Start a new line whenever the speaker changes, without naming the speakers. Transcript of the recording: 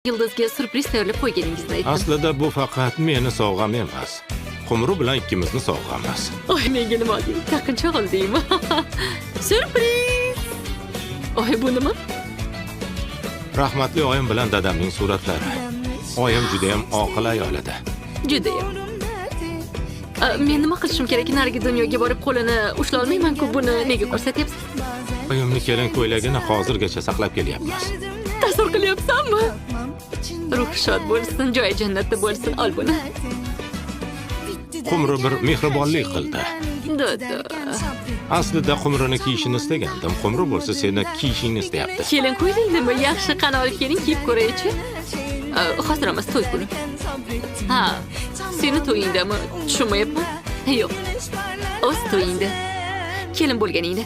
Yulduzga surpriz tayyorlab qo'yganingizni aytdim.
Aslida bu faqat meni sovg'am emas. Qumru bilan ikkimizni sovg'amiz.
Oy, menga nima deydi? Taqinchoq oldingmi? Surpriz! Oy, bu nima?
Rahmatli oyim bilan dadamning suratlari. Oyim juda ham oqil ayol edi.
Judayam. Men nima qilishim kerak? Narigi dunyoga borib qo'lini ushlay olmayman-ku. Buni nega ko'rsatyapsiz?
Oyimni kelin ko'ylagini hozirgacha saqlab kelyapmiz.
Tasavvur qilyapsanmi? Ruhi shod bo'lsin, joyi jannatda bo'lsin. Ol buni.
Qumru bir mehribonlik qildi.
Dada.
Aslida Qumruni kiyishini istagandim. Qumru bo'lsa seni kiyishingni istayapti.
Kelin ko'ylaknimi? Yaxshi, qani olib keling, kiyib ko'raychi. Hozir emas, to'y kuni. Ha, seni to'yingdami? Tushunmayapman. Yo'q. O'z to'yingda. Kelin bo'lganingda.